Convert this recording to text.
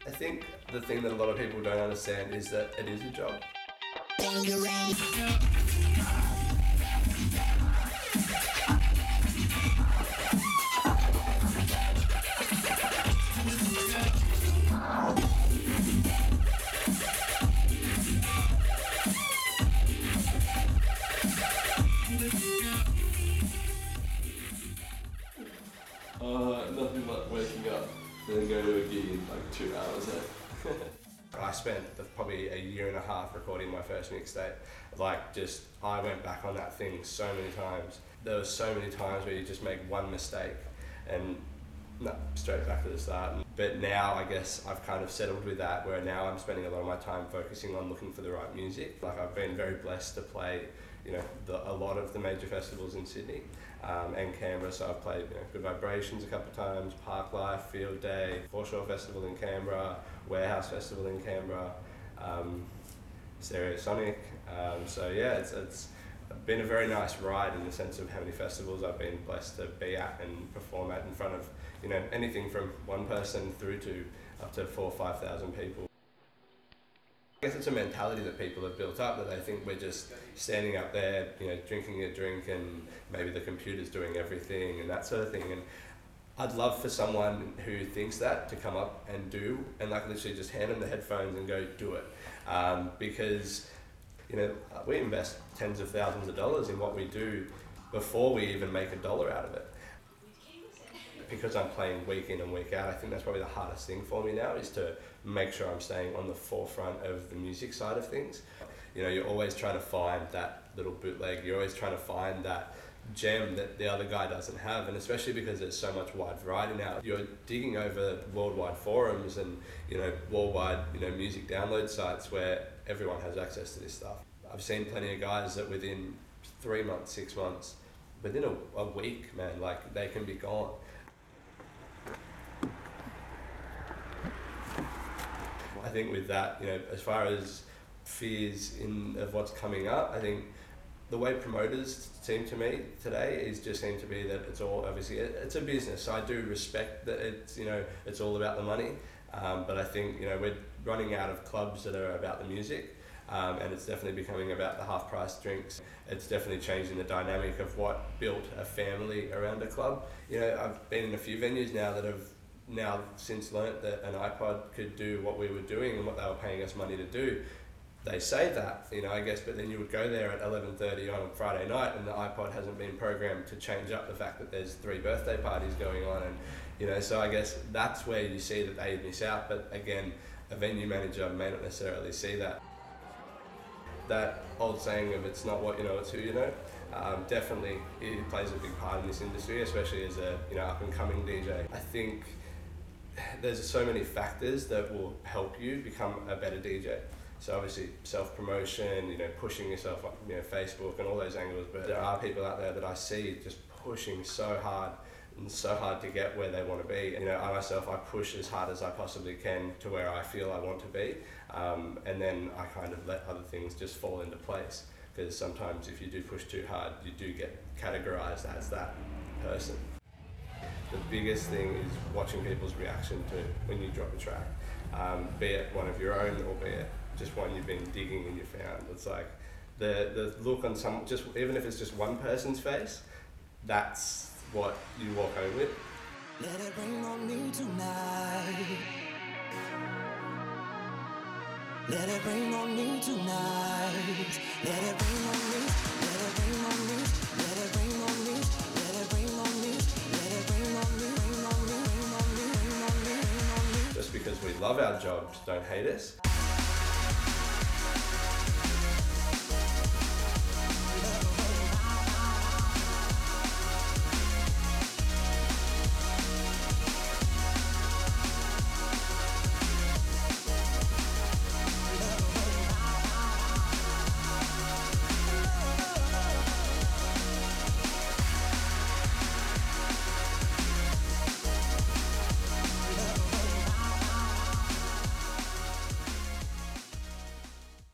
I think the thing that a lot of people don't understand is that it is a job. Nothing like waking up and then go to a gig in like 2 hours. I spent probably a year and a half recording my first mixtape. I went back on that thing so many times. There were so many times where you just make one mistake and straight back to the start. But now I guess I've kind of settled with that, where now I'm spending a lot of my time focusing on looking for the right music. I've been very blessed to play, a lot of the major festivals in Sydney and Canberra. So I've played Good Vibrations a couple of times, Park Life, Field Day, Foreshore Festival in Canberra, Warehouse Festival in Canberra, Stereo Sonic. So yeah, it's been a very nice ride in the sense of how many festivals I've been blessed to be at and perform at in front of anything from one person through to up to 4,000 or 5,000 people. I guess it's a mentality that people have built up, that they think we're just standing up there, drinking a drink and maybe the computer's doing everything and that sort of thing. And I'd love for someone who thinks that to come up and do, and literally just hand them the headphones and go do it. Because we invest tens of thousands of dollars in what we do before we even make $1 out of it. Because I'm playing week in and week out, I think that's probably the hardest thing for me now, is to make sure I'm staying on the forefront of the music side of things. You're always trying to find that little bootleg, you're always trying to find that gem that the other guy doesn't have, and especially because there's so much wide variety now. You're digging over worldwide forums and worldwide music download sites where everyone has access to this stuff. I've seen plenty of guys that within 3 months, 6 months, within a week, man, they can be gone. I think with that, as far as fears of what's coming up, I think the way promoters seem to me today seem to be that it's all, obviously, it's a business. So I do respect that it's all about the money. But I think, we're running out of clubs that are about the music. And it's definitely becoming about the half-price drinks. It's definitely changing the dynamic of what built a family around a club. I've been in a few venues now that have since learnt that an iPod could do what we were doing and what they were paying us money to do. They say that, I guess, but then you would go there at 11:30 on a Friday night and the iPod hasn't been programmed to change up the fact that there's 3 birthday parties going on, and so I guess that's where you see that they miss out. But again, a venue manager may not necessarily see that. That old saying of "it's not what you know, it's who you know," definitely it plays a big part in this industry, especially as a up and coming DJ. I think there's so many factors that will help you become a better DJ. So obviously self-promotion, pushing yourself up, Facebook and all those angles. But there are people out there that I see just pushing so hard and so hard to get where they want to be. I myself, I push as hard as I possibly can to where I feel I want to be. And then I kind of let other things just fall into place. Because sometimes if you do push too hard, you do get categorized as that person. The biggest thing is watching people's reaction to when you drop a track, be it one of your own or be it just one you've been digging and you found. It's like the look on even if it's just one person's face, that's what you walk home with. Let it rain on me tonight. Let it rain on me tonight. Let it rain on me. Let it rain on me. Let it rain on me. Let it rain on me. Let it rain on me. Rain on me. Rain on me. Rain on me. Rain on me. Just because we love our jobs, don't hate us.